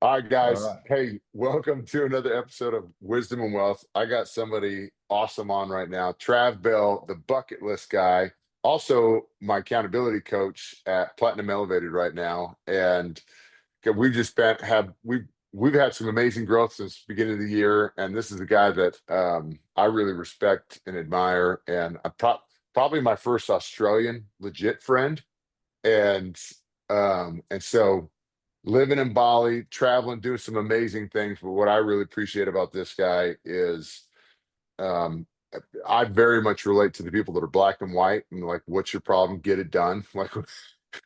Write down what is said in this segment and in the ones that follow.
All right, All guys. right. Hey, welcome to another episode of Wisdom and Wealth. I got somebody awesome on right now. Trav Bell, the bucket list guy, also my accountability coach at Platinum Elevated right now. And we've just spent have we've had some amazing growth since the beginning of the year. And this is a guy that I really respect and admire. And probably my first Australian legit friend. And so living in Bali, traveling, doing some amazing things. But what I really appreciate about this guy is um, I very much relate to the people that are black and white and like, what's your problem? Get it done. Like,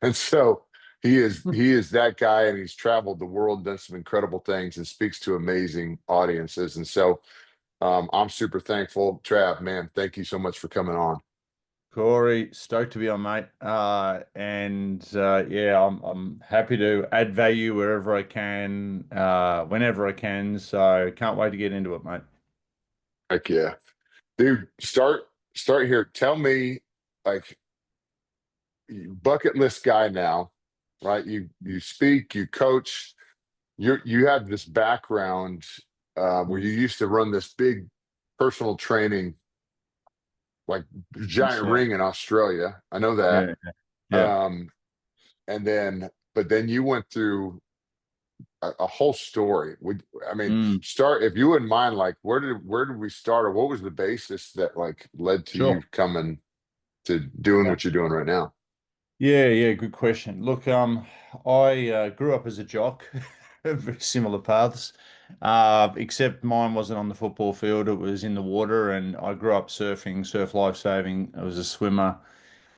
and so he is that guy, and he's traveled the world, done some incredible things, and speaks to amazing audiences. And so I'm super thankful, Trav. Man, thank you so much for coming on. Corey, stoked to be on, mate. Yeah, I'm happy to add value wherever I can, whenever I can. So can't wait to get into it, mate. Heck yeah, dude. Start here. Tell me, like, bucket list guy now, right? You speak, you coach, you have this background where Mm. you used to run this big personal training, like giant Yeah, ring in Australia. I know that. yeah, yeah. Um, and then, but then you went through a whole story. I mean, Mm, start if you wouldn't mind, like where did we start, or what was the basis that like led to you sure. coming to doing Yeah. what you're doing right now? Yeah, good question. Look, I grew up as a jock, very similar paths, except mine wasn't on the football field. It was in the water, and I grew up surfing, surf lifesaving. I was a swimmer.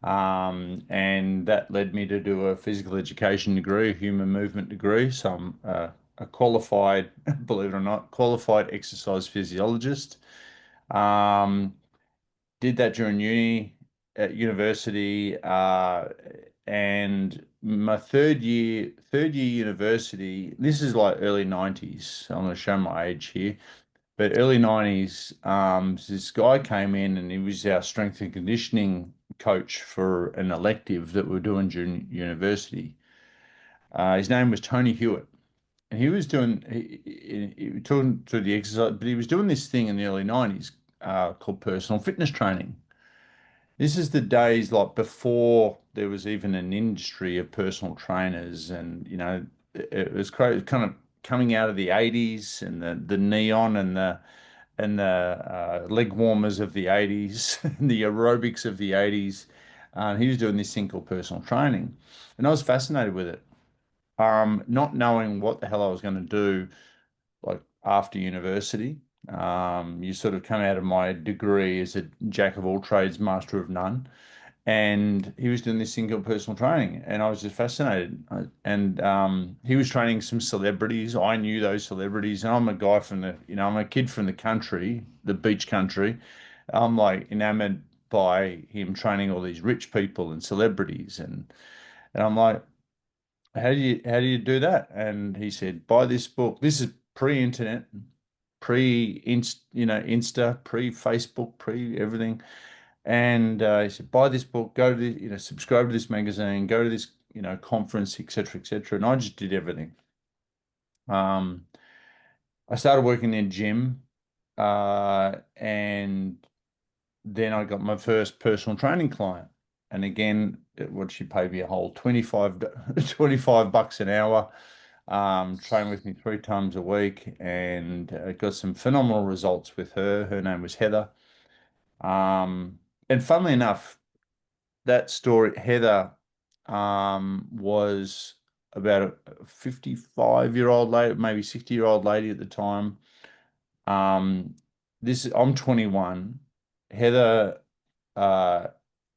And that led me to do a physical education degree, a human movement degree. So I'm a qualified, believe it or not, qualified exercise physiologist. Um, did that during uni at university, and my third year university. This is like early 90s. I'm going to show my age here. But early 90s, this guy came in and he was our strength and conditioning coach for an elective that we are doing during university. His name was Tony Hewitt. And he was doing, he was talking through the exercise, but he was doing this thing in the early 90s called personal fitness training. This is the days like before there was even an industry of personal trainers, and it was kind of coming out of the 80s and the neon and the leg warmers of the 80s, and the aerobics of the 80s. And he was doing this thing called personal training. And I was fascinated with it. Not knowing what the hell I was going to do like after university. You sort of come out of my degree as a jack of all trades, master of none. And he was doing this thing called personal training, and I was just fascinated. And he was training some celebrities. I knew those celebrities, and I'm a guy from I'm a kid from the country, the beach country. I'm like enamored by him training all these rich people and celebrities, and I'm like, how do you do that? And he said, buy this book. This is pre-internet, Insta, pre-Facebook, pre-everything. And he said, buy this book, go to the, subscribe to this magazine, go to this, conference, etc., etc. And I just did everything. Um, I started working in a gym, and then I got my first personal training client. And again, what she paid me a whole 25 bucks an hour, train with me 3 times a week, and got some phenomenal results with her. Her name was Heather. And funnily enough, that story, Heather, was about a 55-year-old lady, maybe 60-year-old lady at the time. Um, I'm 21. Heather uh,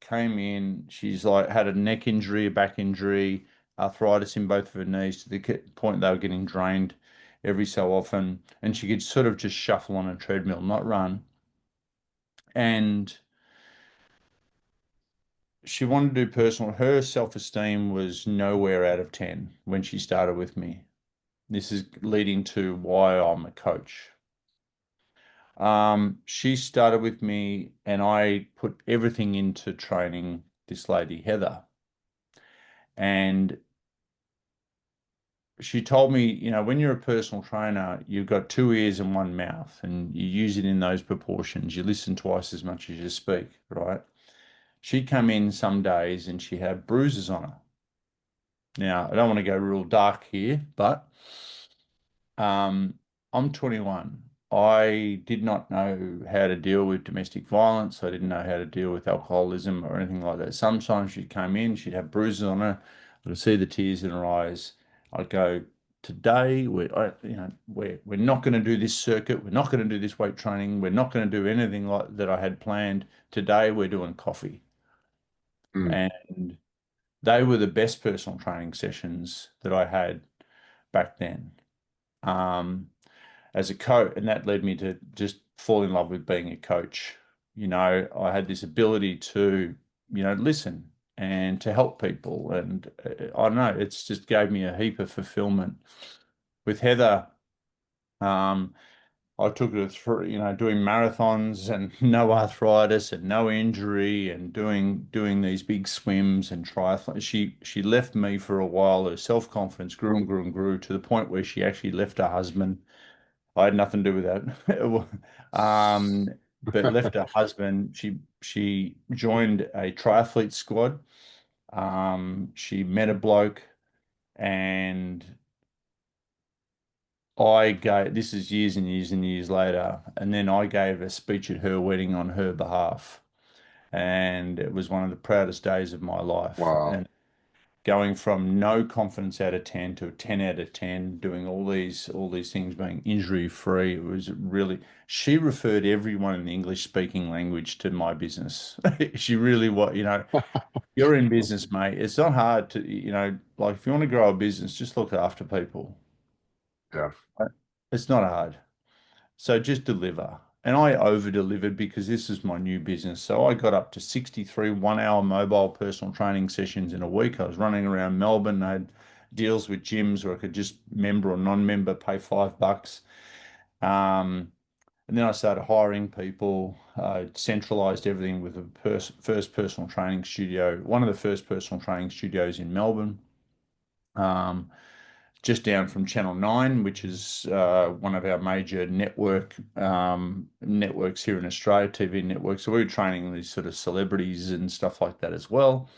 came in. She's like had a neck injury, a back injury, arthritis in both of her knees to the point they were getting drained every so often, and she could sort of just shuffle on a treadmill, not run. And she wanted to do personal. Her self-esteem was nowhere out of 10 when she started with me. This is leading to why I'm a coach. She started with me and I put everything into training this lady, Heather. And she told me, when you're a personal trainer, you've got two ears and one mouth, and you use it in those proportions. You listen twice as much as you speak, right? She come in some days and she had bruises on her. Now, I don't want to go real dark here, but um, I'm 21. I did not know how to deal with domestic violence. I didn't know how to deal with alcoholism or anything like that. Sometimes she'd come in, she'd have bruises on her. I'd see the tears in her eyes. I'd go, today we're not going to do this circuit. We're not going to do this weight training. We're not going to do anything like that I had planned. Today we're doing coffee. Mm. And they were the best personal training sessions that I had back then. Um, as a coach, and that led me to just fall in love with being a coach. I had this ability to, listen and to help people. And I don't know, it's just gave me a heap of fulfillment. With Heather, um, I took her through, doing marathons and no arthritis and no injury and doing these big swims and triathlons. She left me for a while. Her self-confidence grew and grew and grew to the point where she actually left her husband. I had nothing to do with that. Um, but left her husband. She joined a triathlete squad. She met a bloke, and I gave, this is years and years and years later, and then I gave a speech at her wedding on her behalf. And it was one of the proudest days of my life. Wow. And going from no confidence out of 10 to a 10 out of 10, doing all these things, being injury free. It was really, she referred everyone in the English speaking language to my business. She really, you're in business, mate. It's not hard to, like if you want to grow a business, just look after people. Yeah. Right? It's not hard. So just deliver. And I over delivered because this is my new business. So I got up to 63 1 hour mobile personal training sessions in a week. I was running around Melbourne. I had deals with gyms where I could just member or non-member pay $5. Um, and then I started hiring people, centralized everything with a first personal training studio, one of the first personal training studios in Melbourne. Um, just down from Channel 9, which is one of our major networks here in Australia, TV networks. So we were training these sort of celebrities and stuff like that as well,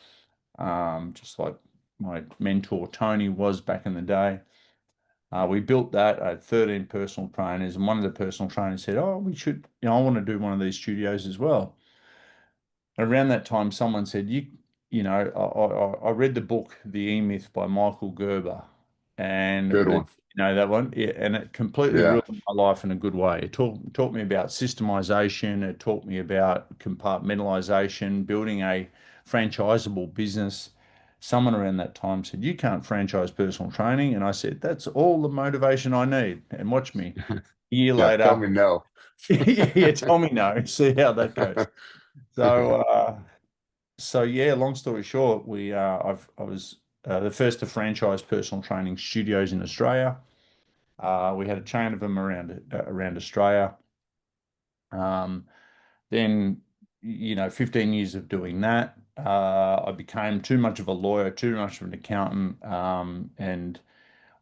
just like my mentor Tony was back in the day. We built that. I had 13 personal trainers, and one of the personal trainers said, "Oh, we should, I want to do one of these studios as well." Around that time, someone said, I read the book, The E-Myth by Michael Gerber, and Good one. that one, yeah, and it completely Yeah. ruined my life in a good way. It taught me about systemization. It taught me about compartmentalization, building a franchisable business. Someone around that time said, "You can't franchise personal training," and I said, "That's all the motivation I need." And watch me, a year Yeah. Tell later, me no. yeah, tell me no. See how that goes. So, yeah, long story short, I was the first to franchise personal training studios in Australia. We had a chain of them around Australia. Um, then, 15 years of doing that, I became too much of a lawyer, too much of an accountant, and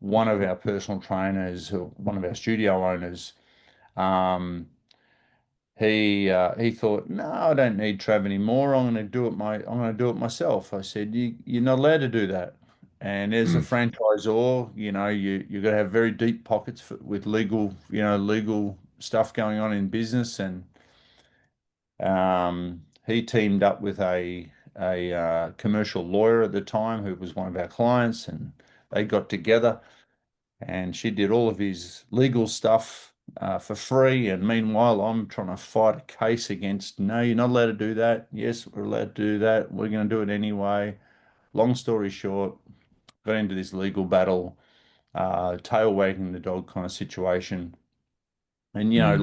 one of our personal trainers, or one of our studio owners, um, he thought, no, I don't need Trav anymore. I'm going to do it myself. I said, you're not allowed to do that. And as a Mm. franchisor, you've got to have very deep pockets with legal stuff going on in business. And he teamed up with a commercial lawyer at the time who was one of our clients, and they got together and she did all of his legal stuff for free. And meanwhile, I'm trying to fight a case against, no, you're not allowed to do that. Yes, we're allowed to do that. We're going to do it anyway. Long story short, got into this legal battle, tail wagging the dog kind of situation. And a Mm.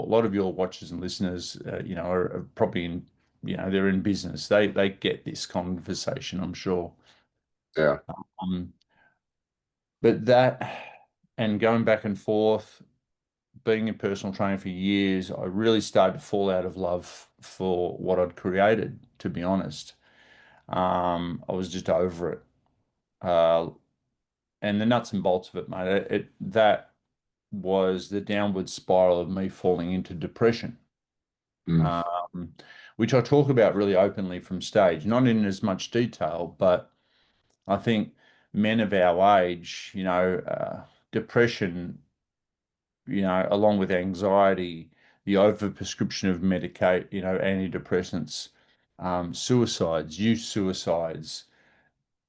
lot of your watchers and listeners, are probably in, they're in business. They get this conversation, I'm sure. Yeah. Um, but that and going back and forth, being in personal training for years, I really started to fall out of love for what I'd created, to be honest. I was just over it. Uh, and the nuts and bolts of it, mate, that was the downward spiral of me falling into depression, Mm, um, which I talk about really openly from stage, not in as much detail, but I think men of our age, depression, along with anxiety, the overprescription of antidepressants, youth suicides.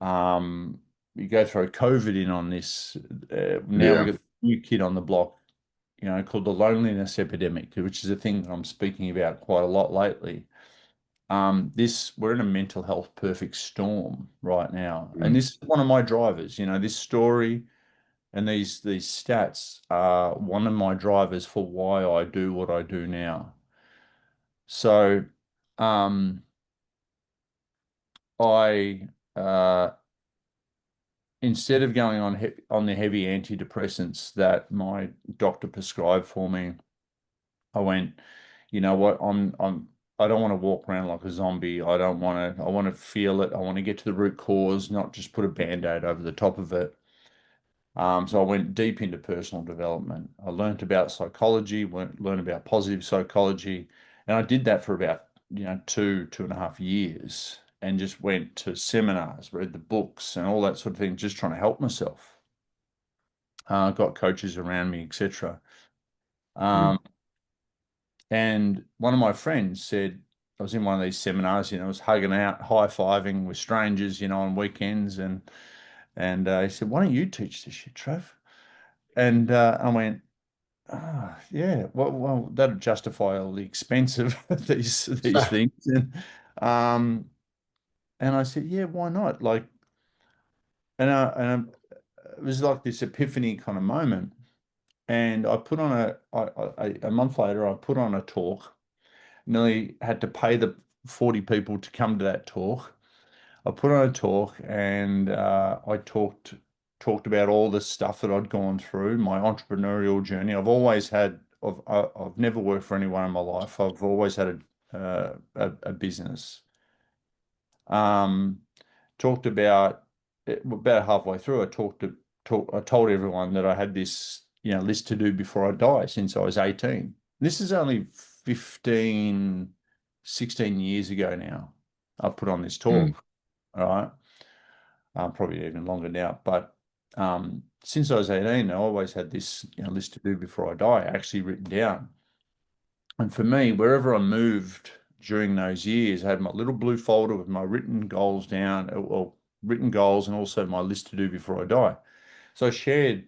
Um, you go throw COVID in on this. Now we've yeah. got a new kid on the block, called the loneliness epidemic, which is a thing that I'm speaking about quite a lot lately. We're in a mental health perfect storm right now, and Mm, this is one of my drivers. This story and these stats are one of my drivers for why I do what I do now. So, um, I instead of going on the heavy antidepressants that my doctor prescribed for me, I went, you know what, I don't want to walk around like a zombie. I want to feel it. I want to get to the root cause, not just put a band-aid over the top of it. So I went deep into personal development. I learned about psychology, learned about positive psychology, and I did that for about, 2.5 years, and just went to seminars, read the books, and all that sort of thing, just trying to help myself. Got coaches around me, etc. mm, Um, and one of my friends said, I was in one of these seminars, I was hugging out, high-fiving with strangers, on weekends, and he said, "Why don't you teach this shit, Trev?" And I went, yeah. Well, that'd justify all the expense of these things. Um, and I said, yeah, why not? Like, it was like this epiphany kind of moment. And I put on a month later, I put on a talk. Nearly had to pay the 40 people to come to that talk. I put on a talk and I talked about all the stuff that I'd gone through, my entrepreneurial journey. I've never worked for anyone in my life. I've always had a business. Um, Talked about halfway through. I told everyone that I had this list to do before I die since I was 18. This is only 15, 16 years ago now. I put on this mm, talk. All right. Probably even longer now. But since I was 18, I always had this list to do before I die, actually written down. And for me, wherever I moved during those years, I had my little blue folder with my written goals down, or written goals, and also my list to do before I die. So I shared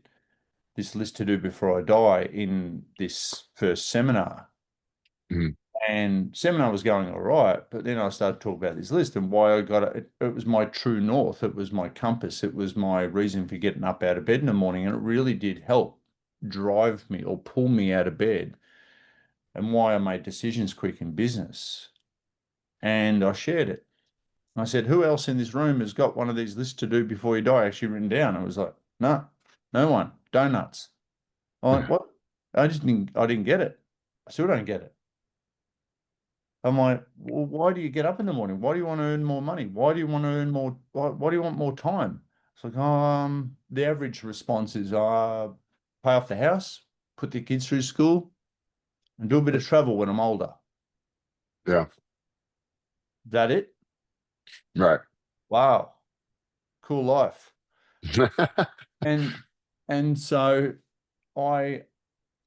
this list to do before I die in this first seminar. mm, And seminar was going all right, but then I started to talk about this list and why I got it. It was my true north. It was my compass. It was my reason for getting up out of bed in the morning. And it really did help drive me or pull me out of bed, and why I made decisions quick in business. And I shared it. I said, who else in this room has got one of these lists to do before you die actually written down? I was like, no, no one. Donuts. I went, what? I didn't get it. I still don't get it. I'm like, well, why do you get up in the morning? Why do you want to earn more money? Why do you want to earn more? Why do you want more time? It's like, the average response is, pay off the house, put the kids through school, and do a bit of travel when I'm older. yeah. That it? Right. Wow, cool life. And and so I,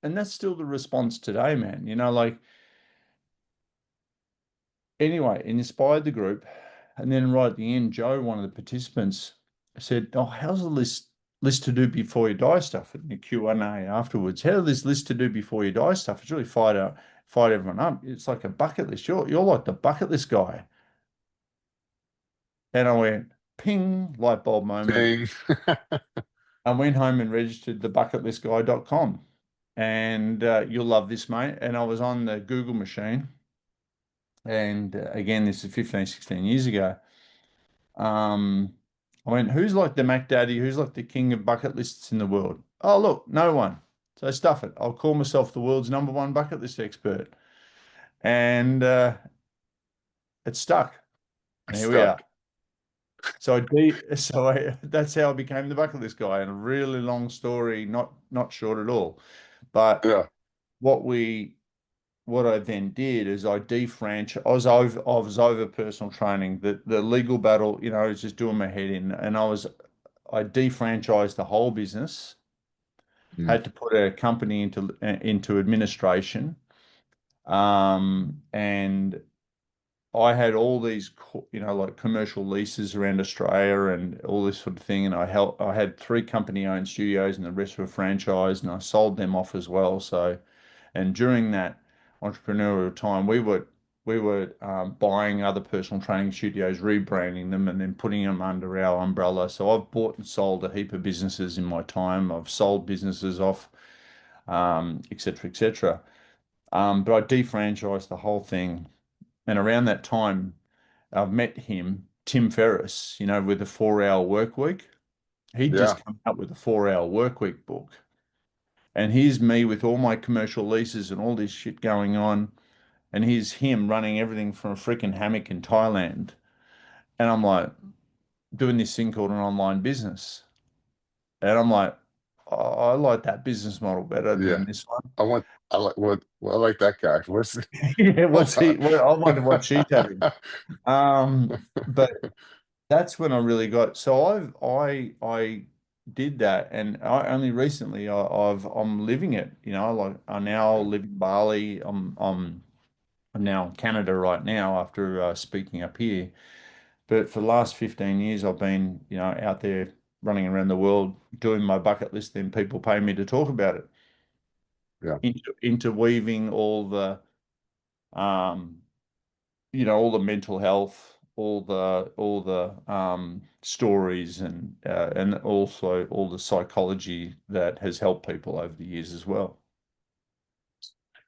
and that's still the response today, man. Like, anyway, it inspired the group. And then right at the end, Joe, one of the participants, said, "Oh, how's the list to do before you die stuff?" In the Q&A afterwards. How this list to do before you die stuff? It's really fired everyone up. It's like a bucket list. You're like the bucket list guy. And I went, ping, light bulb moment. Bing. I went home and registered thebucketlistguy.com. And you'll love this, mate. And I was on the Google machine. And again, this is 15, 16 years ago. Um, I went, who's like the Mac Daddy? Who's like the king of bucket lists in the world? Oh, look, no one. So stuff it. I'll call myself the world's #1 bucket list expert. And it stuck. And here we are. Stuck. That's how I became the bucket list guy. And a really long story, not short at all. But Yeah. what we what I then did is I defranchised. I was over personal training. The legal battle, was just doing my head in, and I defranchised the whole business. Mm. Had to put a company into administration, and I had all these, like commercial leases around Australia and all this sort of thing. And I had three company-owned studios, and the rest were franchised, and I sold them off as well. So, and during that entrepreneurial time, we were buying other personal training studios, rebranding them, and then putting them under our umbrella. So I've bought and sold a heap of businesses in my time. I've sold businesses off, et cetera, et cetera. But I defranchised the whole thing. And around that time, I've met him, Tim Ferriss, with the 4 Hour Work Week. He'd Yeah. just come up with a 4 Hour Work Week book. And here's me with all my commercial leases and all this shit going on. And here's him running everything from a freaking hammock in Thailand. And I'm like, doing this thing called an online business. And I'm like, oh, I like that business model better Yeah. than this one. I like what well, I like that guy. Yeah, Hold on. I wonder what she's having. But that's when I really got. So I did that, and I only recently I'm living it. Like I now Yeah. live in Bali. I'm now in Canada right now after speaking up here. But for the last 15 years, I've been out there running around the world doing my bucket list. Then people pay me to talk about it, Yeah. interweaving um all the mental health, all the stories, and also all the psychology that has helped people over the years as well.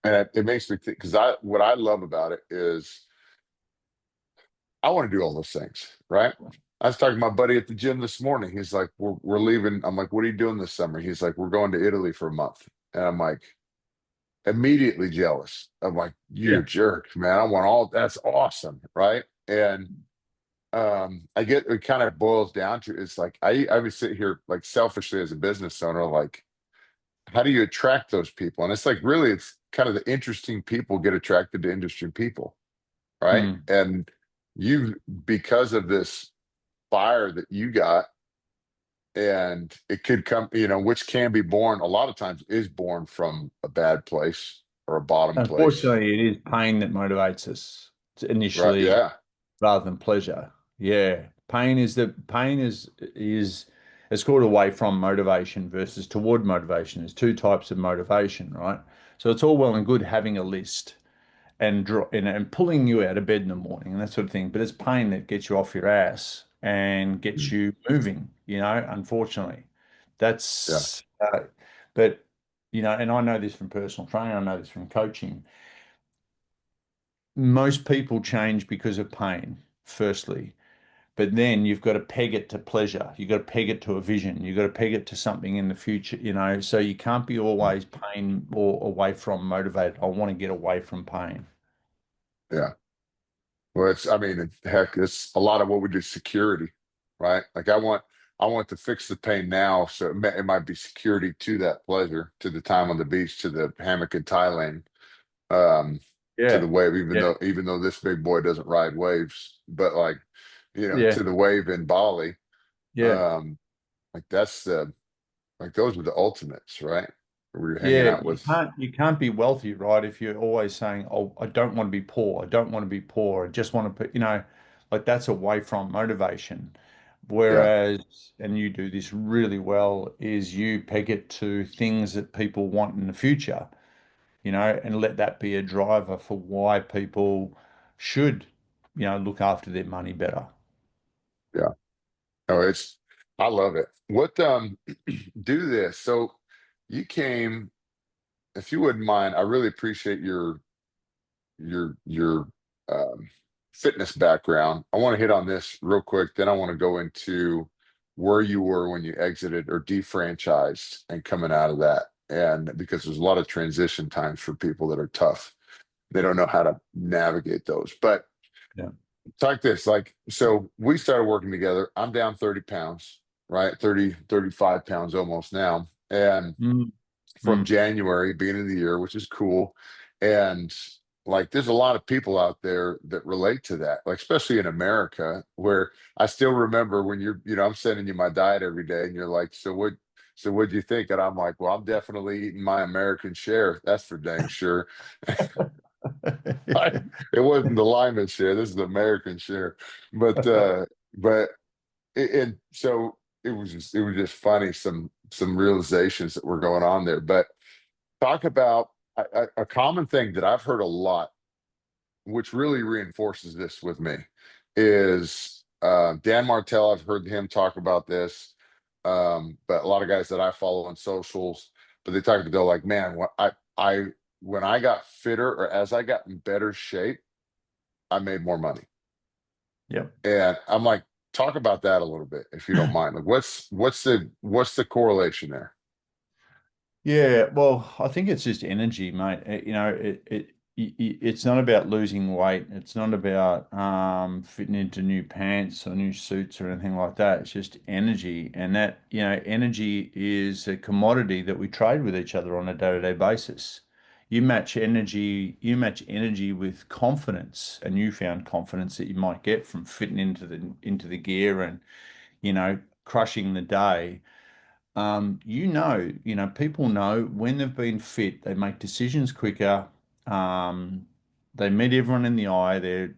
And it makes me think because what I love about it is I want to do all those things, right? I was talking to my buddy at the gym this morning. He's like, we're leaving. I'm like, what are you doing this summer? He's like, we're going to Italy for a month. And I'm like, immediately jealous. I'm like, you're Yeah. a jerk, man. I want all that's awesome, right? And I get it kind of boils down to it's like I would sit here like selfishly as a business owner, like, how do you attract those people? And it's like really it's kind of the interesting people get attracted to interesting people, right? Mm. And you because of this fire that you got, and it could come, which can be born a lot of times is born from a bad place or a bottom place, Unfortunately, it is pain that motivates us right? initially Yeah. rather than pleasure. Yeah. Pain is it's called away from motivation versus toward motivation. There's two types of motivation, right? So it's all well and good having a list and pulling you out of bed in the morning and that sort of thing. But it's pain that gets you off your ass and gets Mm. you moving, unfortunately. Yeah. That's, but, and I know this from personal training, I know this from coaching. Most people change because of pain, firstly. But then you've got to peg it to pleasure. You've got to peg it to a vision. You've got to peg it to something in the future, so you can't be Mm. always pain or away from motivated. I want to get away from pain. Yeah. Well, I mean, heck, it's a lot of what we do security, right? Like I want to fix the pain now. So it might be security to that pleasure, to the time on the beach, to the hammock in Thailand, um, to the Yeah. wave, even Yeah. though this big boy doesn't ride waves, but like, Yeah. to the wave in Bali, Yeah. um, like like those were the ultimates, right? We were hanging Yeah, out with, you can't be wealthy, right? If you're always saying, "Oh, I don't want to be poor. I don't want to be poor. I just want to put," like that's away from motivation. yeah, Whereas, and you do this really well, is you peg it to things that people want in the future, and let that be a driver for why people should, look after their money better. yeah. Oh, I love it. What do this. So you came, if you wouldn't mind, I really appreciate your um, fitness background. I want to hit on this real quick. Then I want to go into where you were when you exited or defranchised and coming out of that. And because there's a lot of transition times for people that are tough, they don't know how to navigate those. But Yeah. It's like this, like, so we started working together. I'm down 30 pounds, right? 30, 35 pounds almost now. And Mm, from mm. January, beginning of the year, which is cool. And like, there's a lot of people out there that relate to that, like, especially in America, where I still remember when I'm sending you my diet every day and you're like, so what'd you think? And I'm like, well, I'm definitely eating my American share. That's for dang sure. It wasn't the lion's share. This is the American share. But, but, and so it was just funny, some realizations that were going on there. But talk about a common thing that I've heard a lot, which really reinforces this with me, is Dan Martell. I've heard him talk about this, but a lot of guys that I follow on socials, but they talk about like, man, when I got fitter or as I got in better shape, I made more money. Yep. And I'm like, talk about that a little bit, if you don't mind. Like, what's the correlation there? Yeah, well, I think it's just energy, mate. It's not about losing weight. It's not about fitting into new pants or new suits or anything like that. It's just energy, and that, energy is a commodity that we trade with each other on a day-to-day basis. You match energy with confidence, and newfound confidence that you might get from fitting into the gear and, crushing the day. People know when they've been fit, they make decisions quicker. Um, they meet everyone in the eye. They're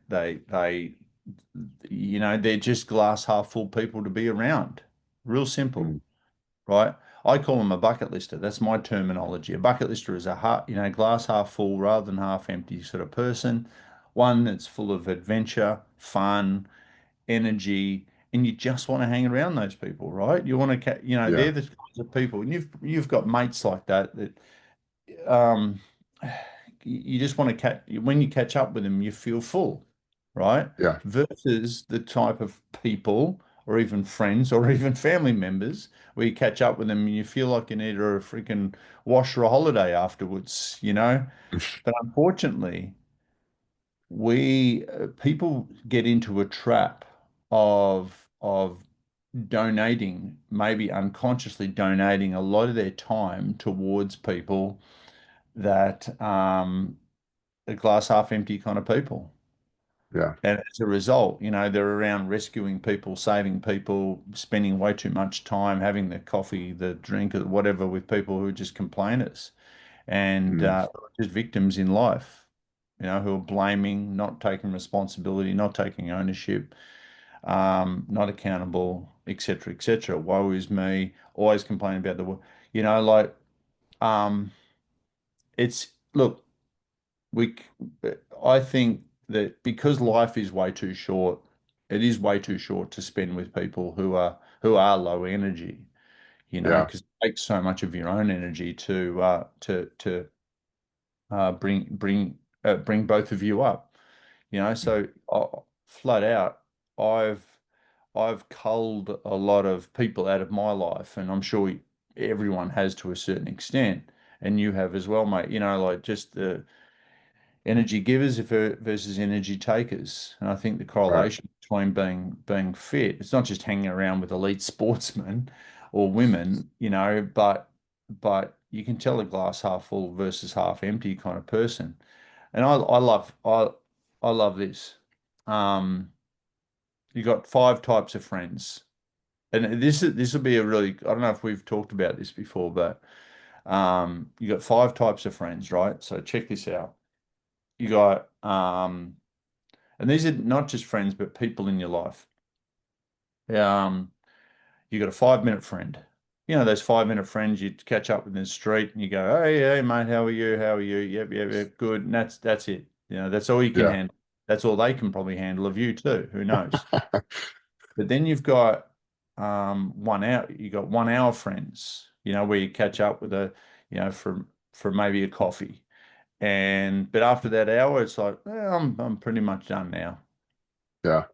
just glass half full people to be around. Real simple, Mm, right? I call them a bucket lister. That's my terminology. A bucket lister is glass half full rather than half empty sort of person. One that's full of adventure, fun, energy, and you just want to hang around those people, right? You want to, yeah, they're the kinds of people, and you've got mates like that um, you just want to catch. When you catch up with them, you feel full, right? yeah. Versus the type of people, or even friends, or even family members, where you catch up with them and you feel like you need a freaking wash or a holiday afterwards. But unfortunately, we people get into a trap of donating, maybe unconsciously donating a lot of their time towards people that are glass half empty kind of people. Yeah. And as a result, they're around rescuing people, saving people, spending way too much time having the coffee, the drink, or whatever with people who are just complainers and Mm, just victims in life, who are blaming, not taking responsibility, not taking ownership, not accountable, etc., etc. Woe is me, always complaining about the world. Like, um, it's look, we, I think that because life is way too short, it is way too short to spend with people who are low energy, yeah. because it takes so much of your own energy to bring both of you up. So flat out, I've I've culled a lot of people out of my life, and I'm sure everyone has to a certain extent, and you have as well, mate. Like just the energy givers versus energy takers. And I think the Right. correlation between being fit, it's not just hanging around with elite sportsmen or women, but you can tell a glass half full versus half empty kind of person. And I love this. Um, you got five types of friends. And this will be a really, I don't know if we've talked about this before, but you got five types of friends, right? So check this out. You got and these are not just friends, but people in your life. Um, you got a 5 minute friend. Those 5 minute friends you catch up with in the street and you go, hey, mate, how are you? How are you? Yep, yep, yep, good. And that's it. That's all you can Yeah. handle. That's all they can probably handle of you too. Who knows? But then you've got 1 hour. You got 1 hour friends. Where you catch up with for maybe a coffee. But after that hour, it's like, I'm pretty much done now. Yeah.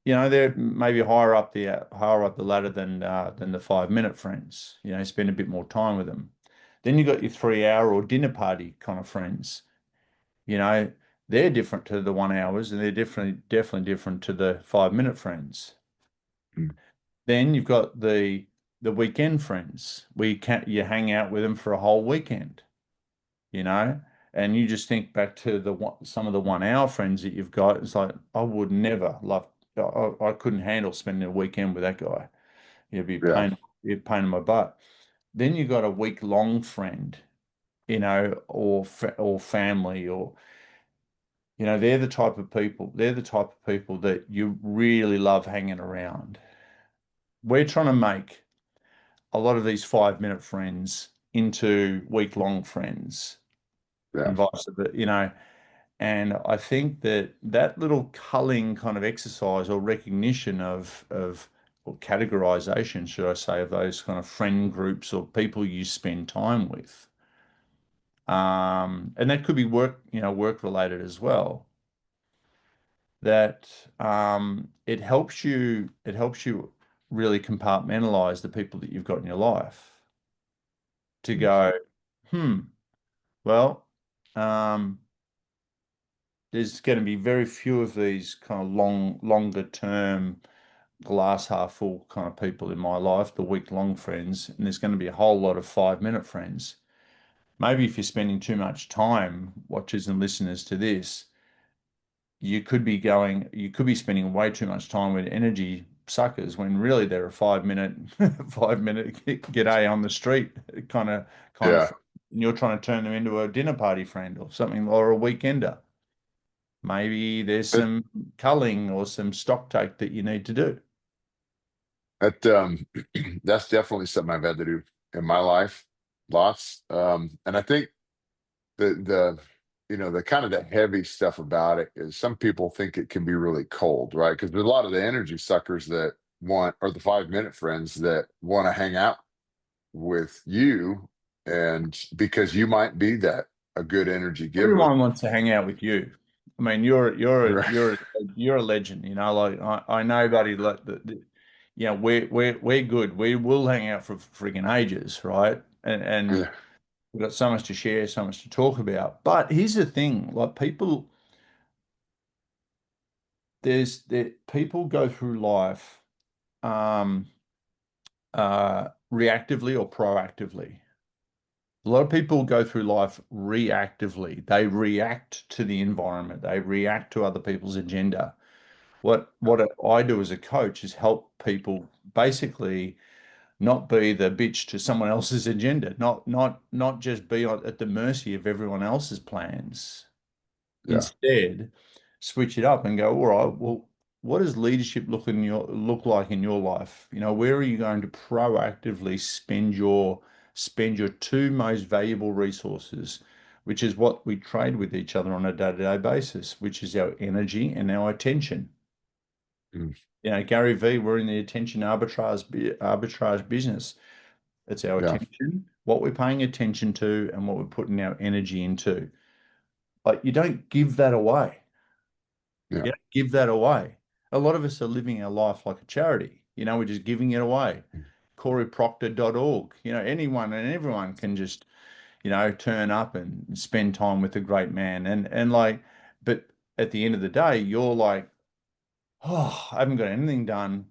They're maybe higher up the ladder than the 5 minute friends. Spend a bit more time with them. Then you got your 3 hour or dinner party kind of friends. You know, they're different to the 1 hours, and they're definitely different to the 5 minute friends. Mm. Then you've got the weekend friends. You hang out with them for a whole weekend, you know, and you just think back to some of the 1 hour friends that you've got. It's like I would never love. I couldn't handle spending a weekend with that guy. It'd be a Yeah. pain in my butt. Then you got a week long friend, or family, or they're the type of people. They're the type of people that you really love hanging around. We're trying to make a lot of these 5 minute friends into week long friends, Yeah. and vice versa. And I think that that little culling kind of exercise or recognition or categorization, should I say, of those kind of friend groups or people you spend time with. And that could be work related as well. That it helps you really compartmentalize the people that you've got in your life to Mm. go, hmm, well, um, there's going to be very few of these kind of longer term glass half full kind of people in my life, the week long friends, and there's going to be a whole lot of 5 minute friends. Maybe if you're spending too much time, watchers and listeners to this, you could be spending way too much time with energy suckers when really they're a 5 minute, 5 minute g'day on the street kind of, Yeah. friend. And you're trying to turn them into a dinner party friend or something, or a weekender. Maybe there's That, some culling or some stock take that you need to do. that that's definitely something I've had to do in my life. Lots. And I think the the kind of the heavy stuff about it is some people think it can be really cold, right? Because there's a lot of the energy suckers that want, or the 5 minute friends that want to hang out with you, and because you might be that a good energy giver. Everyone wants to hang out with you. I mean, you're Right. you're you're a legend, Like I know, buddy. Like we're good. We will hang out for friggin' ages, right? And Yeah. we've got so much to share, so much to talk about. But here's the thing: like people go through life um reactively or proactively. A lot of people go through life reactively. They react to the environment. They react to other people's agenda. What I do as a coach is help people basically not be the bitch to someone else's agenda, not just be at the mercy of everyone else's plans. Yeah. Instead, switch it up and go, all right, well, what does leadership look like in your life? Where are you going to proactively spend your two most valuable resources, which is what we trade with each other on a day-to-day basis, which is our energy and our attention. Mm. Gary V, we're in the attention arbitrage business. It's our Yeah. attention, what we're paying attention to, and what we're putting our energy into. Like you don't give that away. Yeah. You don't give that away. A lot of us are living our life like a charity. We're just giving it away. CoryProcter.org. Anyone and everyone can just, turn up and spend time with a great man. And like, but at the end of the day, you're like, oh, I haven't got anything done.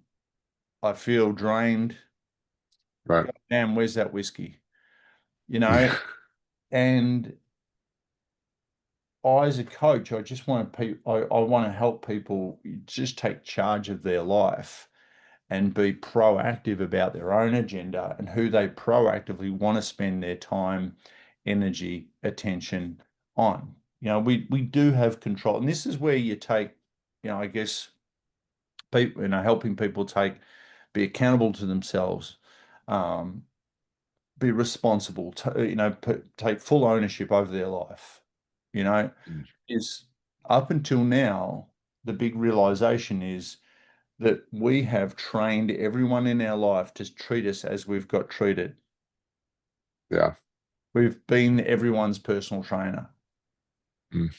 I feel drained. Right. God damn, where's that whiskey? You know, and I, as a coach, I just want I want to help people just take charge of their life and be proactive about their own agenda and who they proactively want to spend their time, energy, attention on. We do have control, and this is where you take, I guess, people, helping people be accountable to themselves, um, be responsible, take full ownership over their life. You know, Mm. is up until now, the big realization is that we have trained everyone in our life to treat us as we've got treated. Yeah. We've been everyone's personal trainer. Mm.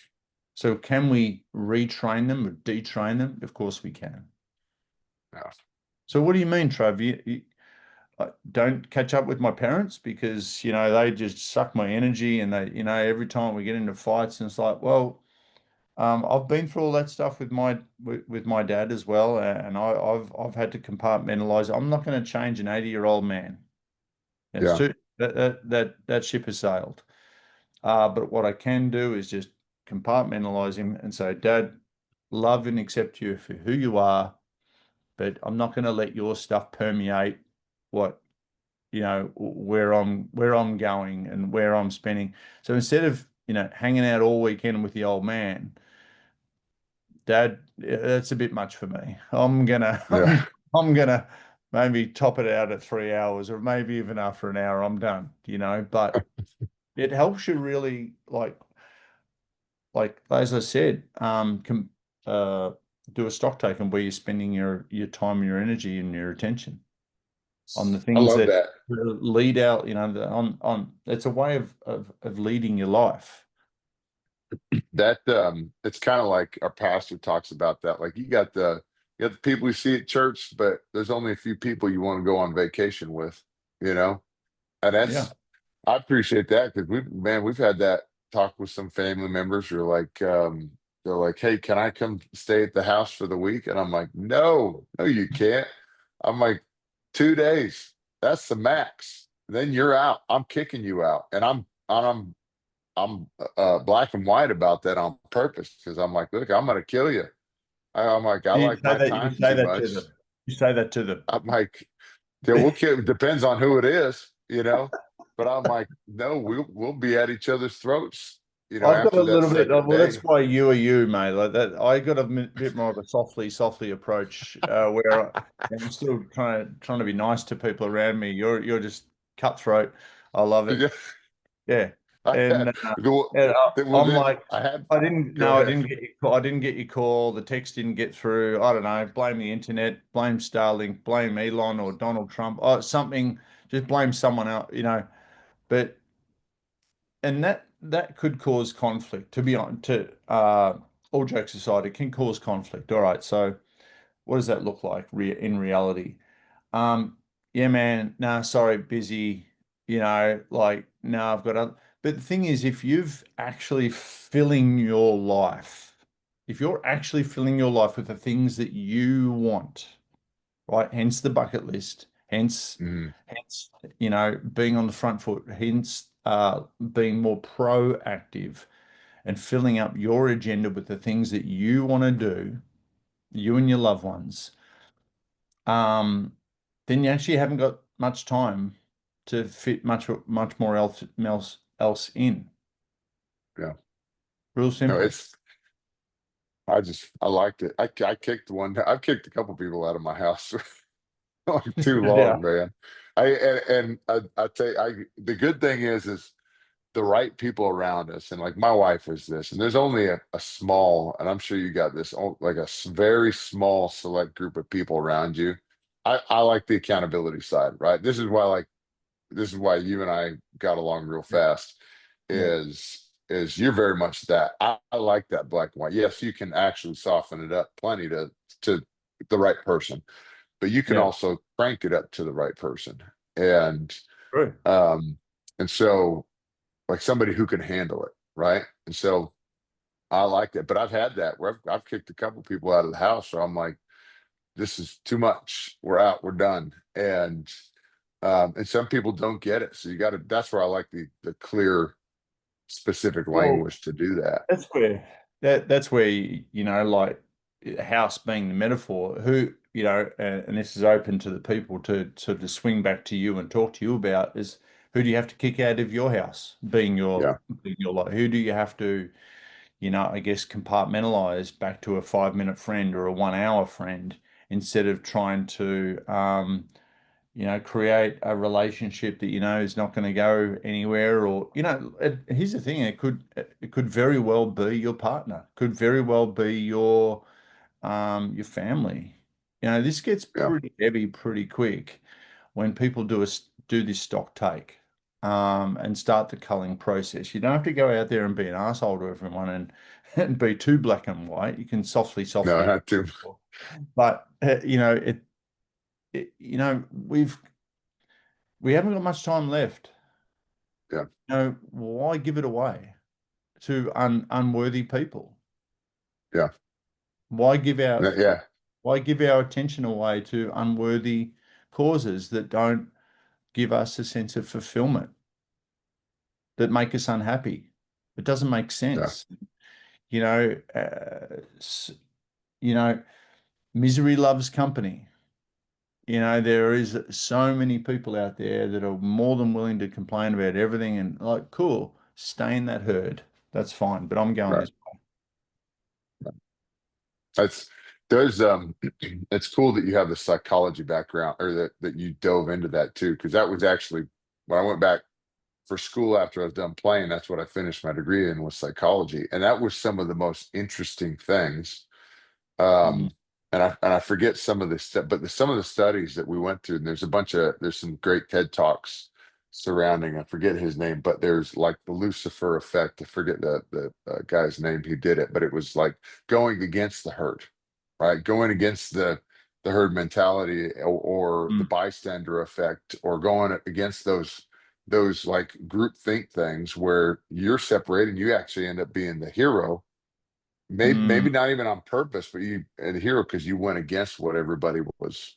So can we retrain them or detrain them? Of course we can. Yeah. So what do you mean, Trav? I don't catch up with my parents because, they just suck my energy, and every time we get into fights, and it's like, well, I've been through all that stuff with my dad as well, and I've had to compartmentalize. I'm not going to change an 80-year-old man. It's Yeah. too that ship has sailed. But what I can do is just compartmentalize him and say, Dad, love and accept you for who you are, but I'm not going to let your stuff permeate what, where I'm going and where I'm spending. So instead of, hanging out all weekend with the old man, Dad, that's a bit much for me. I'm gonna Yeah. I'm gonna maybe top it out at 3 hours, or maybe even after an hour I'm done, but it helps you really, like as I said, uh do a stock taking where you're spending your time, your energy, and your attention on the I things love that that. lead out, on it's a way of leading your life. That it's kind of like our pastor talks about that. Like you got the people you see at church, but there's only a few people you want to go on vacation with, you know? And Yeah. I appreciate that because we've had that talk with some family members who are like, they're like, hey, can I come stay at the house for the week? And I'm like, no, no, you can't. I'm like, 2 days, that's the max. Then you're out. I'm kicking you out. And I'm black and white about that on purpose because I'm like, look, I'm gonna kill you. I'm like, I You like say my that you time say too that to much. them. You say that to them. I'm like, yeah, we'll kill. Depends on who it is, you know. But I'm like, no, we'll be at each other's throats, I've got a after that little bit. second Well, that's day. why you are you, mate. Like that, I got a bit more of a softly approach, where I'm still trying to be nice to people around me. You're just cutthroat. I love it. Yeah, Yeah, I and had. Well, I'm then like, I had. I didn't. Go No, I ahead. didn't get your call. I didn't get your call. The text didn't get through. I don't know. Blame the internet. Blame Starlink. Blame Elon or Donald Trump. Oh, something. Just blame someone else. But and that could cause conflict. To be on to all jokes aside, it can cause conflict. All right. So what does that look like in reality? Yeah, man, nah, sorry, busy, like, no, I've got other. But the thing is, if you're actually filling your life with the things that you want, right? Hence the bucket list, Mhm. hence, being on the front foot, hence, being more proactive and filling up your agenda with the things that you want to do, you and your loved ones, um, then you actually haven't got much time to fit much more else in. Yeah. Real No, simple. I liked it. I kicked one. I've kicked a couple people out of my house like too Yeah. long, man. I tell you, the good thing is the right people around us, and like my wife is this, and there's only a small, and I'm sure you got this, like very small select group of people around you. I like the accountability side, right? This is why you and I got along real Yeah. fast. Yeah. Is you're very much that. I like that black and white. Yes, you can actually soften it up plenty to the right person, but you can Yeah. also crank it up to the right person, and True. um and so like somebody who can handle it, right? And so I like that. But I've had that where I've kicked a couple people out of the house. So I'm like, this is too much. We're out. We're done. And some people don't get it. So you got to. That's where I like the clear, specific Well, language to do that. that's where like house being the metaphor, who, and this is open to the people to sort of swing back to you and talk to you about, is who do you have to kick out of your house Yeah. being your life? Who do you have to, I guess, compartmentalize back to a 5-minute friend or a 1 hour friend, instead of trying to, create a relationship that is not going to go anywhere. Or, here's the thing: it could very well be your partner, could very well be your family. This gets Yeah. pretty heavy pretty quick when people do this stock take, and start the culling process. You don't have to go out there and be an asshole to everyone and be too black and white. You can No, softly not too. approach people. But we haven't got much time left. Yeah. Why give it away to unworthy people? Yeah. Why give our Yeah. why give our attention away to unworthy causes that don't give us a sense of fulfillment, that make us unhappy? It doesn't make Yeah. sense. You know, you know, misery loves company. There is so many people out there that are more than willing to complain about everything and like, cool, stay in that herd. That's fine, but I'm going Right. this That's there's it's cool that you have the psychology background or that you dove into that too, because that was actually when I went back for school after I was done playing, that's what I finished my degree in was psychology. And that was some of the most interesting things. way. And I forget some of the stuff, but some of the studies that we went through, and there's some great TED Talks surrounding, I forget his name, but there's like the Lucifer effect. I forget the guy's name who did it, but it was like going against the herd, right? Going against the herd mentality or the Mm, bystander effect, or going against those like group think things where you're separated, you actually end up being the hero. Maybe mm. not even on purpose, but you the hero because you went against what everybody was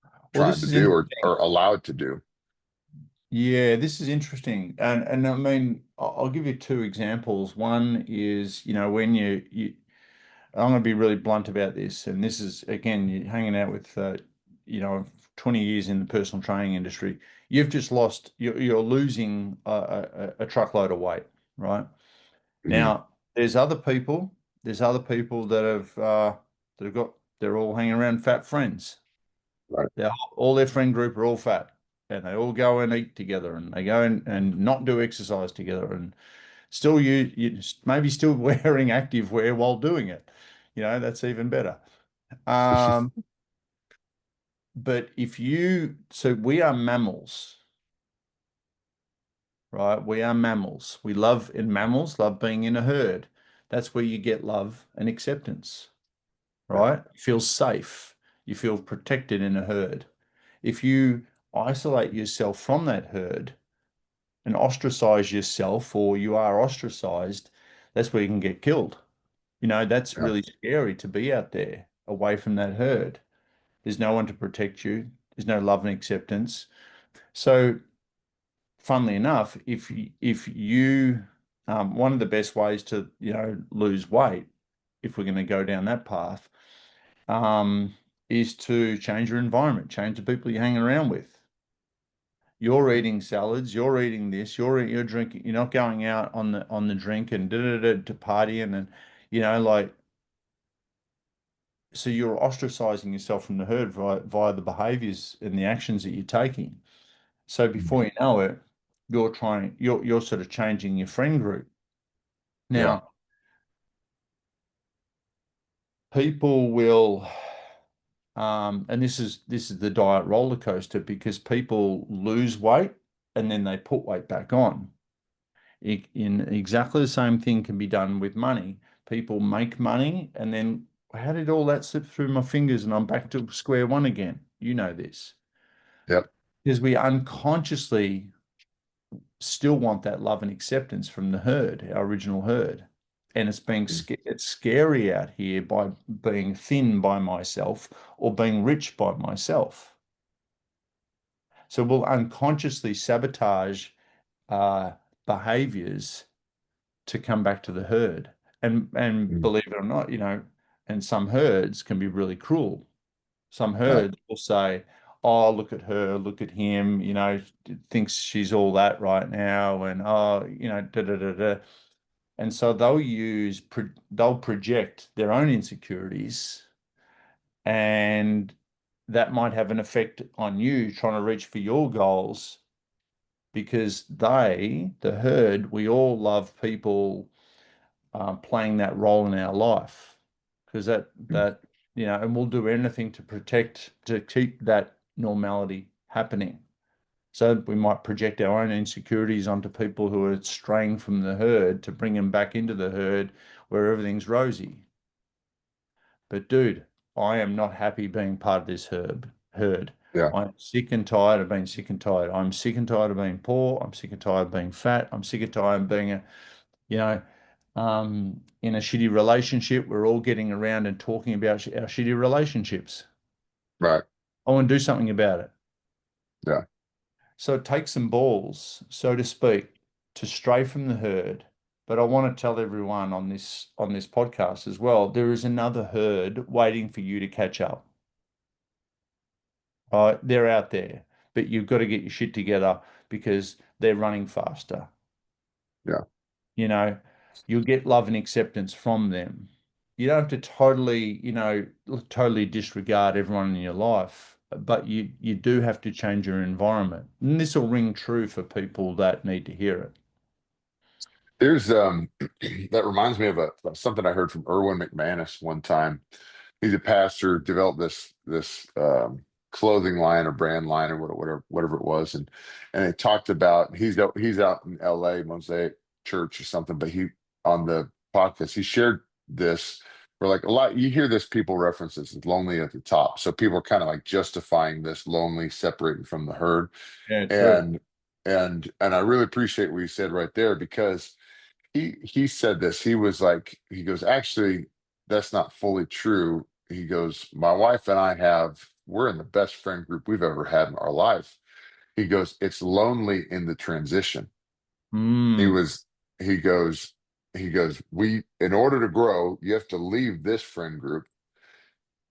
Well, trying this to is do interesting. or allowed to do. Yeah, this is interesting. And I mean, I'll give you two examples. One is, when I'm going to be really blunt about this, and this is again, you're hanging out with, you know, 20 years in the personal training industry. You've just lost, you're losing a truckload of weight, right? Mhm. Now, there's other people that have got, they're all hanging around fat friends. Right. All their friend group are all fat, and they all go and eat together, and they go and not do exercise together, and still you maybe still wearing active wear while doing it. That's even better. Um, but so we are mammals, right? We are mammals. We love in mammals, love being in a herd. That's where you get love and acceptance, Yeah. right? You feel safe. You feel protected in a herd. If you isolate yourself from that herd and ostracize yourself, or you are ostracized, that's where you can get killed. That's Yeah. really scary to be out there away from that herd. There's no one to protect you. There's no love and acceptance. So, funnily enough, one of the best ways to, lose weight, if we're going to go down that path, um, is to change your environment, change the people you're hanging around with. You're eating salads, you're eating this, you're drinking, you're not going out on the drink and to partying and like, so you're ostracizing yourself from the herd via the behaviors and the actions that you're taking. So before you know it, you're sort of changing your friend group. Yeah. Now, people will and this is the diet roller coaster because people lose weight and then they put weight back on. In exactly the same thing can be done with money. People make money and then how did all that slip through my fingers and I'm back to square one again? You know this. Yep. Because we unconsciously still want that love and acceptance from the herd, our original herd. And it's scary out here by being thin by myself or being rich by myself. So we'll unconsciously sabotage uh, behaviors to come back to the herd. And Mhm. believe it or not, and some herds can be really cruel. Some Yeah. herds will say, "Oh, look at her, look at him, thinks she's all that right now," and oh, da da da da. And so they'll project their own insecurities, and that might have an effect on you trying to reach for your goals because the herd, we all love people playing that role in our life because and we'll do anything to keep that normality happening. So we might project our own insecurities onto people who are straying from the herd to bring them back into the herd where everything's rosy. But dude, I am not happy being part of this herd. Yeah. I'm sick and tired of being sick and tired. I'm sick and tired of being poor. I'm sick and tired of being fat. I'm sick and tired of being you know, in a shitty relationship, we're all getting around and talking about our shitty relationships. Right. I want to do something about it. Yeah. So it takes some balls, so to speak, to stray from the herd. But I want to tell everyone on this podcast as well, there is another herd waiting for you to catch up. They're out there, but you've got to get your shit together because they're running faster. Yeah. You know, you'll get love and acceptance from them. You don't have to totally, totally disregard everyone in your life, but you do have to change your environment. And this will ring true for people that need to hear it. There's that reminds me of something I heard from Erwin McManus one time. He's a pastor, developed this clothing line or brand line or whatever it was, and he talked about he's out in L.A. Mosaic Church or something, but he on the podcast he shared this where like a lot you hear this people references as lonely at the top, so people are kind of like justifying this lonely separating from the herd, Yeah, true. and and I really appreciate what you said right there because he said this. He was like, he goes, actually, that's not fully true. He goes, my wife and we're in the best friend group we've ever had in our life. He goes, it's lonely in the transition. He Mm, was, he goes, in order to grow, you have to leave this friend group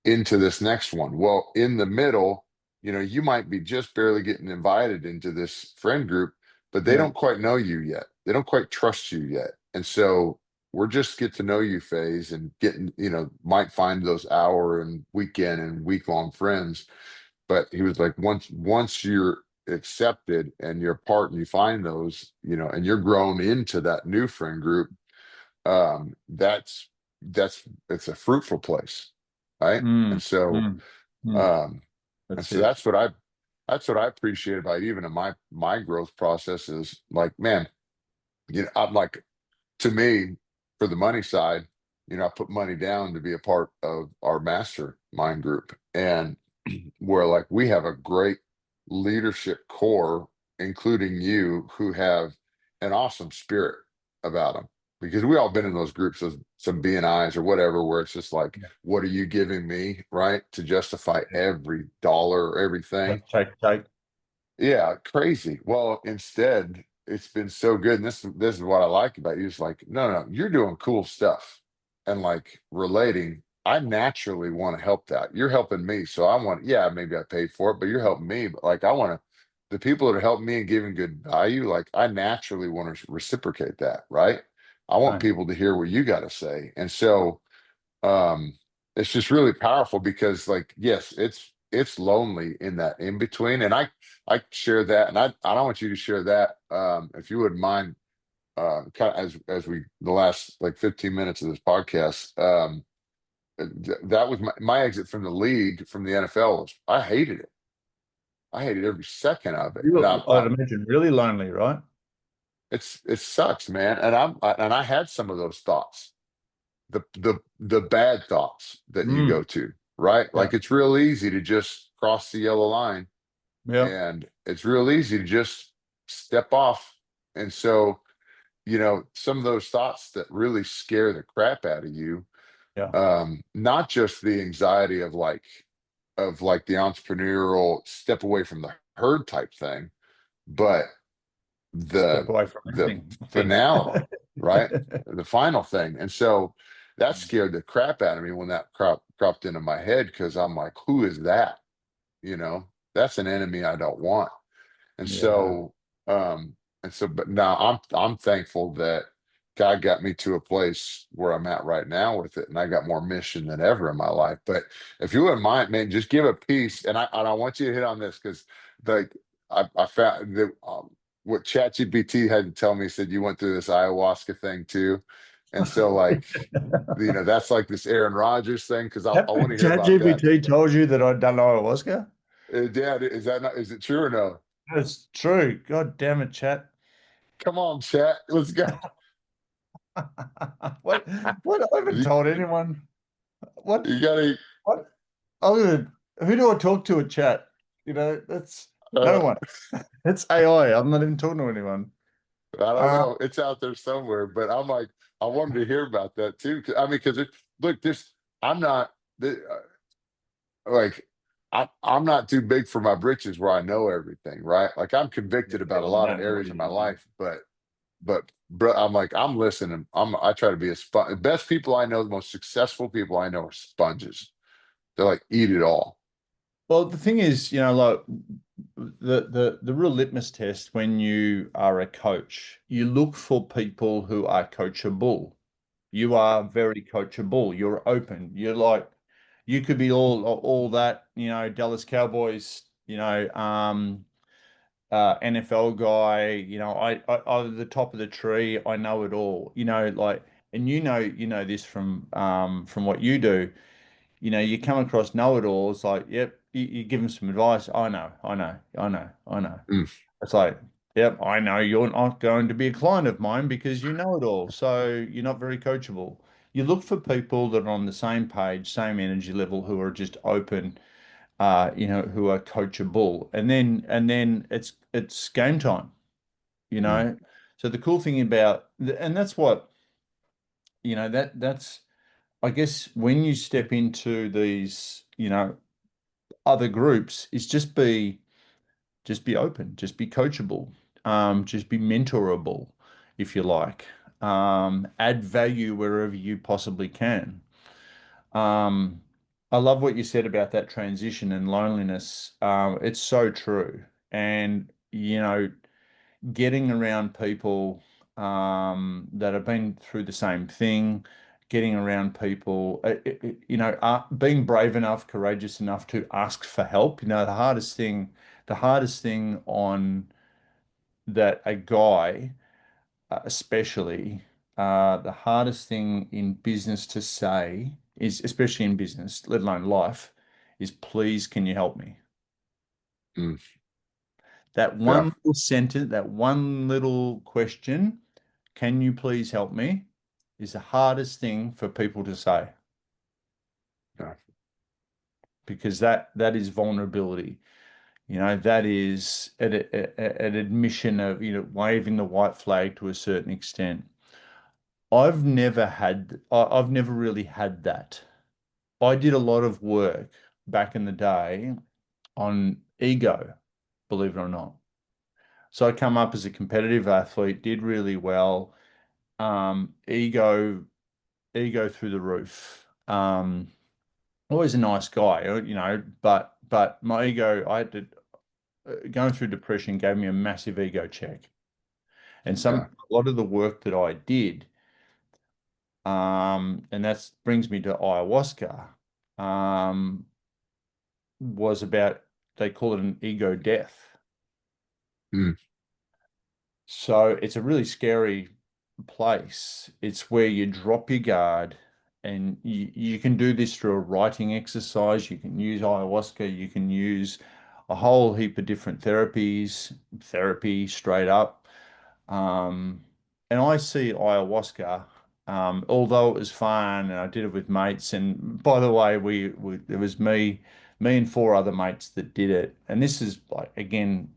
into this next one. Well, in the middle, you might be just barely getting invited into this friend group, but they yeah. don't quite know you yet. They don't quite trust you yet. And so we're just get to know you phase and getting, might find those hour and weekend and week long friends. But he was like, once you're accepted and you're part and you find those, and you're grown into that new friend group, um, that's that's it's a fruitful place, right? Mm, And so mm, mm. um and That's so it. that's what I appreciate about even in my growth process is like, man, I'm like, to me, for the money side, I put money down to be a part of our mastermind group. And where like we have a great leadership core, including you, who have an awesome spirit about them. Because we all been in those groups of some BNIs or whatever, where it's just like, Yeah. what are you giving me, right? To justify every dollar or everything. Take. Yeah, crazy. Well, instead, it's been so good. And this is what I like about you. It's like, no, you're doing cool stuff and like relating. I naturally want to help that. You're helping me. So I want, yeah, maybe I paid for it, but you're helping me. But like I want to, the people that are helping me and giving good value, like I naturally want to reciprocate that, right? I want Right. people to hear what you got to say. And so um it's just really powerful because like yes, it's lonely in that in between, and I share that, and I don't want you to share that, if you wouldn't mind, kind of as we the last like 15 minutes of this podcast, that was my exit from the league, from the NFL. Was I hated every second of it, and I'd imagine really lonely, right? it sucks, man, and I had some of those thoughts, the bad thoughts that you Mm, go to, right? yeah. Like it's real easy to just cross the yellow line, Yeah. and it's real easy to just step off. And so, some of those thoughts that really scare the crap out of you, Yeah. not just the anxiety of like the entrepreneurial step away from the herd type thing, but Step the away from the everything thing. finale, right? The final thing. And so that scared the crap out of me when that cropped into my head, because I'm like, who is that? That's an enemy I don't want. And Yeah. so but now I'm thankful that God got me to a place where I'm at right now with it, and I got more mission than ever in my life. But if you wouldn't mind, man, just give a piece, and I want you to hit on this because like I found that what ChatGPT had to tell me, said you went through this ayahuasca thing too, and so like that's like this Aaron Rodgers thing, because I want to hear about that. ChatGPT told you that I'd done ayahuasca? Dad, is it true or no? It's true. God damn it, chat. Come on, chat, let's go. What? What? I haven't You, told anyone. What? you gotta. What? I'm gonna. Who do I talk to at chat? That's no Uh, one. It's AI. I'm not even talking to anyone. I don't Uh, know. It's out there somewhere, but I'm like, I wanted to hear about that too. I mean, because look, this, I'm not like, I'm not too big for my britches where I know everything, right? Like I'm convicted about a you lot of don't know what areas of you're my doing. life, but bro, I'm like, I'm listening. I try to be a sponge. The best people I know, the most successful people I know are sponges. They're like, eat it all. Well, the thing is, like the real litmus test when you are a coach, you look for people who are coachable. You are very coachable. You're open. You're like, you could be all that, Dallas Cowboys, NFL guy, I'm the top of the tree. I know it all, like, and this from what you do. You come across know-it-alls like, yep, you give them some advice. I know, I know, I know, I know. Mm, It's like, yep, I know you're not going to be a client of mine because you know it all. So you're not very coachable. You look for people that are on the same page, same energy level, who are just open, who are coachable. And then it's game time, you mm, know. So the cool thing about, and that's what, that's I guess when you step into these, other groups, is just be open, just be coachable, just be mentorable, if you like. Add value wherever you possibly can. Um, I love what you said about that transition and loneliness. It's so true. And, getting around people that have been through the same thing, getting around people, being brave enough, courageous enough to ask for help. The hardest thing on that a guy, especially, the hardest thing in business to say is, especially in business, let alone life, is please, can you help me? mm. That Yeah, one little sentence, that one little question, can you please help me, is the hardest thing for people to say, yeah. because that is vulnerability. That is an admission of, waving the white flag to a certain extent. I've never really had that. I did a lot of work back in the day on ego, believe it or not. So I come up as a competitive athlete, did really well, ego through the roof. Always a nice guy, but my ego, I had to going through depression gave me a massive ego check. And Yeah. a lot of the work that I did, and that brings me to ayahuasca, um, was about, they call it an ego death. Mm, So it's a really scary place. It's where you drop your guard, and you can do this through a writing exercise. You can use ayahuasca. You can use a whole heap of different therapy straight up. Um, and I see ayahuasca, although it was fun and I did it with mates. And by the way, it was me and four other mates that did it. And this is like, again,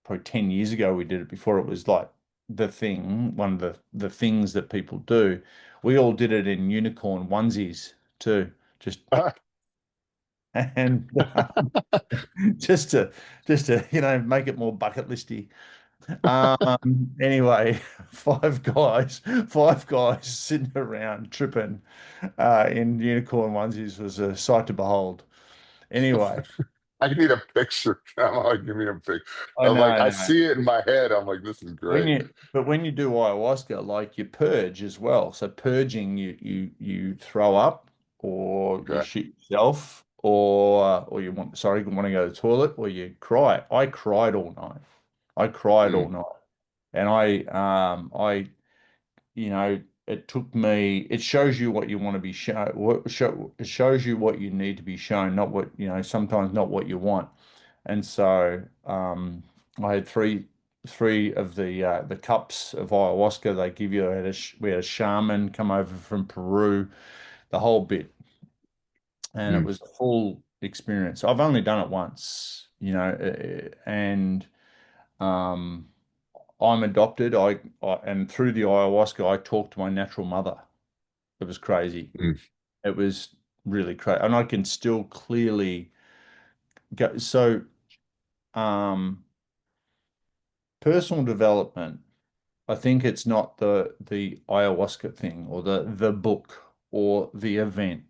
probably 10 years ago we did it, before it was like the thing, one of the things that people do. We all did it in unicorn onesies too, just and just to make it more bucket listy. Anyway, five guys sitting around tripping in unicorn onesies was a sight to behold. Anyway, I need a picture. I'm like, give me a picture. I I'm know, like, I I know. see it in my head. I'm like, this is When great. you but when you do ayahuasca, like, you purge as well. So purging, you throw up, or you Okay. shit yourself, or you want to go to the toilet, or you cry. I cried all night. I cried all Mm, night. And it took me, it shows you what you want to be shown, it shows you what you need to be shown, not what, sometimes not what you want. And so, I had three of the cups of ayahuasca they give you. We had a shaman come over from Peru, the whole bit, and it mm, was a full experience. I've only done it once, and um, I'm adopted. And through the ayahuasca, I talked to my natural mother. It was crazy. Mm, It was really crazy, and I can still clearly go. So, um, personal development. I think it's not the ayahuasca thing or the book or the event.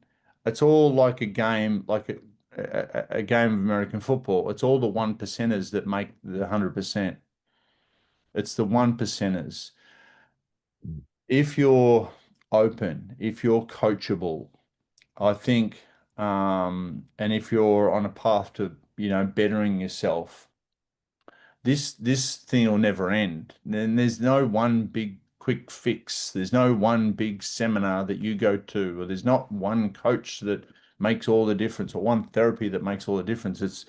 It's all like a game, like a game of American football. It's all the one percenters that make the 100%. It's the one percenters. mm. If you're open, if you're coachable, I think, and if you're on a path to, bettering yourself, this thing will never end. Then there's no one big quick fix. There's no one big seminar that you go to, or there's not one coach that makes all the difference, or one therapy that makes all the difference. It's,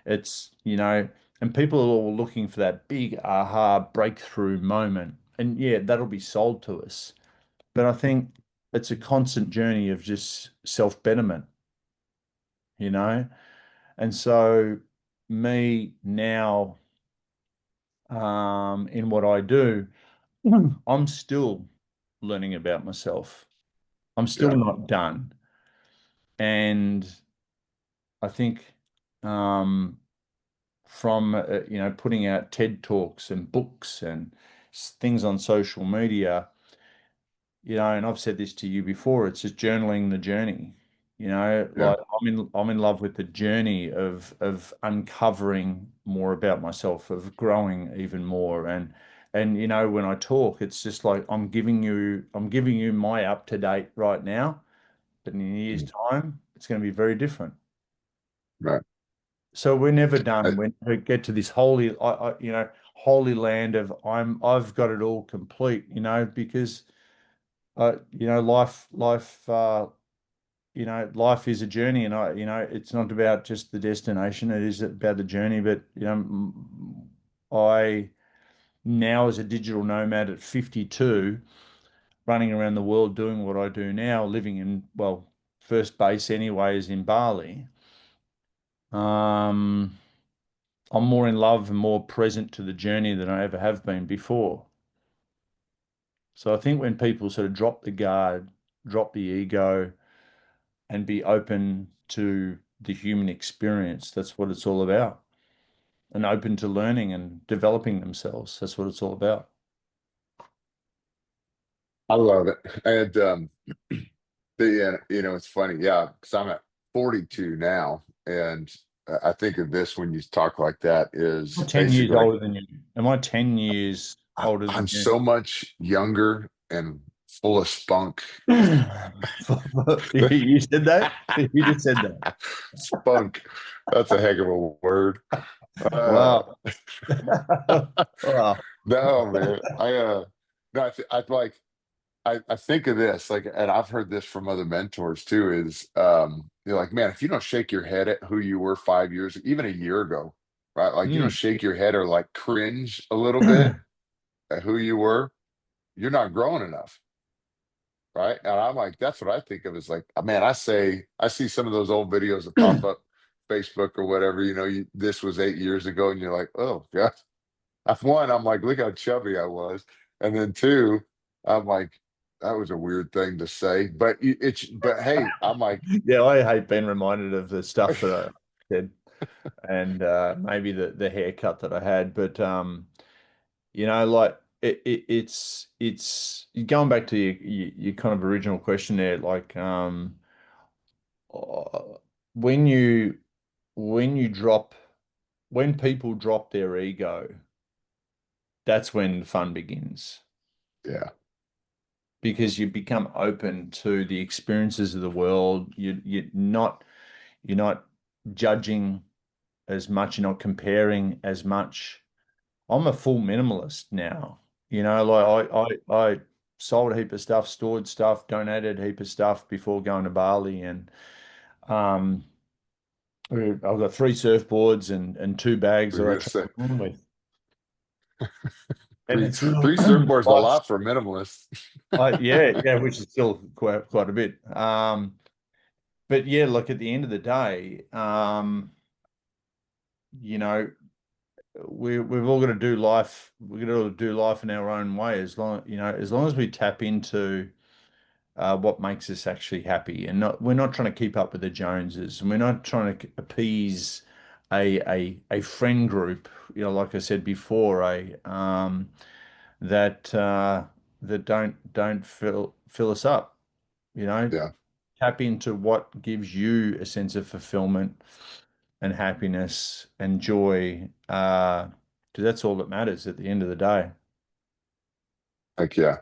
and people are all looking for that big aha breakthrough moment. And yeah, that'll be sold to us. But I think it's a constant journey of just self-betterment, you know? And so me now, in what I do, I'm still learning about myself. I'm still Yeah. not done. And I think, um, from, putting out TED Talks and books and things on social media, and I've said this to you before, it's just journaling the journey. Yeah. Like I'm in love with the journey of uncovering more about myself, of growing even more. And when I talk, it's just like I'm giving you my up to date right now, but in a year's Mm, time, it's going to be very different. right. So we're never done. I, When we get to this holy land of I've got it all complete, because life is a journey, and it's not about just the destination. It is about the journey. But I now, as a digital nomad at 52, running around the world doing what I do now, living in, well, first base anyway is in Bali. Um, I'm more in love and more present to the journey than I ever have been before. So I think when people sort of drop the guard, drop the ego, and be open to the human experience. That's what it's all about. And open to learning and developing themselves. That's what it's all about. I love it. And it's funny, yeah, because I'm at 42 now, and I think of this when you talk like that I'm is 10 years basically like older than you. Am I 10 years older than I'm you? so much younger and full of spunk. You said that? You just said that. Spunk. That's a heck of a word. Uh, Wow. Wow. no, man. No, I like I think of this like, and I've heard this from other mentors too, is you're like, man, if you don't shake your head at who you were 5 years, even a year ago, right? Like you don't Mm. shake your head or like cringe a little bit at who you were, you're not growing enough. Right. And I'm like, that's what I think of as like, man, I see some of those old videos that pop up Facebook or whatever, this was 8 years ago, and you're like, oh God. One, I'm like, look how chubby I was. And then two, I'm like, that was a weird thing to say. But hey, I'm like, Yeah, I hate being reminded of the stuff that I said, and maybe the haircut that I had. But like it's going back to your kind of original question there. Like, uh, when you when you drop when people drop their ego, that's when fun begins, yeah, because you become open to the experiences of the world. You're not judging as much. You're not comparing as much. I'm a full minimalist now. Like I sold a heap of stuff, stored stuff, donated a heap of stuff before going to Bali, and um, I've got three surfboards and two bags we're that I gonna say travel around with, and three it's real. three surfboards a Life's, lot for minimalists. yeah, which is still quite a bit. But yeah, look, at the end of the day, you know, we've all got to do life. We're going to do life in our own way. As long as we tap into what makes us actually happy, and we're not trying to keep up with the Joneses, and we're not trying to appease a friend group. Like I said before, that that don't fill us up. You know, Yeah. tap into what gives you a sense of fulfillment and happiness and joy. 'Cause that's all that matters at the end of the day. Heck yeah.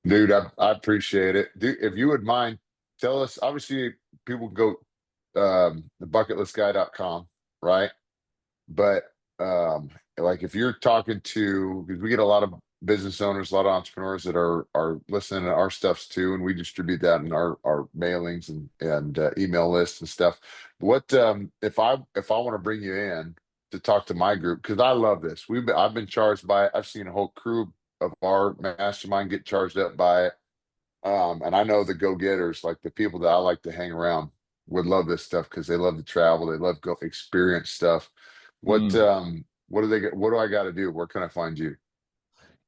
Dude, I appreciate it. Dude, if you would mind, tell us, obviously people can go thebucketlistguy.com, right? But like if you're talking to, because we get a lot of business owners, a lot of entrepreneurs that are listening to our stuffs too, and we distribute that in our mailings and email lists and stuff. What if I want to bring you in to talk to my group, because I love this. I've been charged by it. I've seen a whole crew of our mastermind get charged up by it. And I know the go-getters, like the people that I like to hang around, would love this stuff because they love to travel, they love go experience stuff. Mm. What do they get? What do I got to do? Where can I find you?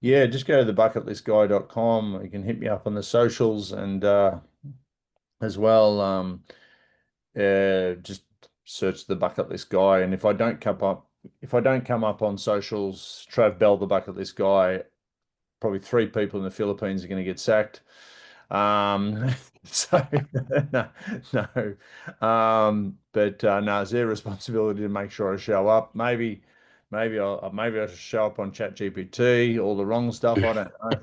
Yeah, just go to thebucketlistguy.com. You can hit me up on the socials and as well. Just search the bucket list guy. And if I don't come up on socials, Trav Bell, the bucket list guy, probably three people in the Philippines are going to get sacked. Um, so no, no. But no, it's their responsibility to make sure I show up. Maybe I should show up on ChatGPT, all the wrong stuff. I don't know.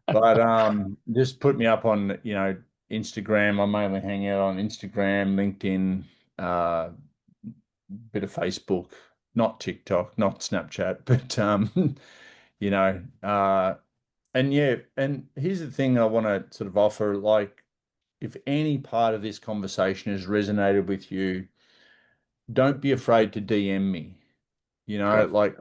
But just put me up on, Instagram. I mainly hang out on Instagram, LinkedIn, bit of Facebook, not TikTok, not Snapchat, but you know, uh, and yeah, and here's the thing I want to sort of offer, like, if any part of this conversation has resonated with you, don't be afraid to DM me. Okay. Like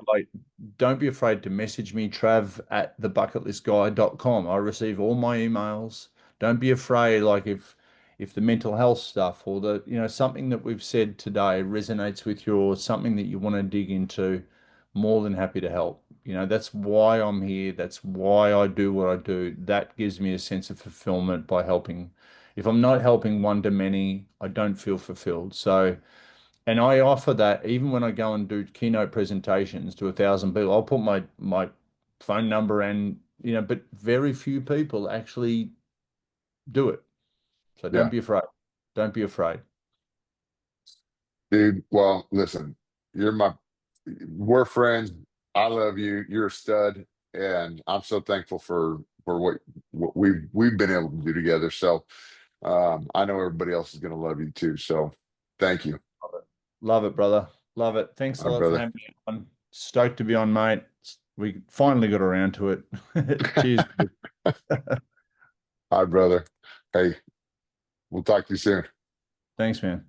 don't be afraid to message me, Trav at thebucketlistguy.com. I receive all my emails. Don't be afraid, like if the mental health stuff or something that we've said today resonates with you or something that you want to dig into, more than happy to help. That's why I'm here. That's why I do what I do. That gives me a sense of fulfillment by helping. If I'm not helping one to many, I don't feel fulfilled. So, and I offer that even when I go and do keynote presentations to 1,000 people. I'll put my phone number and but very few people actually do it. So don't Yeah. be afraid. Don't be afraid. Dude, well, listen, we're friends. I love you. You're a stud, and I'm so thankful for what we've been able to do together. So, I know everybody else is going to love you too. So, thank you, Love it, brother. Love it. Thanks a my lot for brother. having me on. Stoked to be on, mate. We finally got around to it. Cheers. Hi, brother. Hey, we'll talk to you soon. Thanks, man.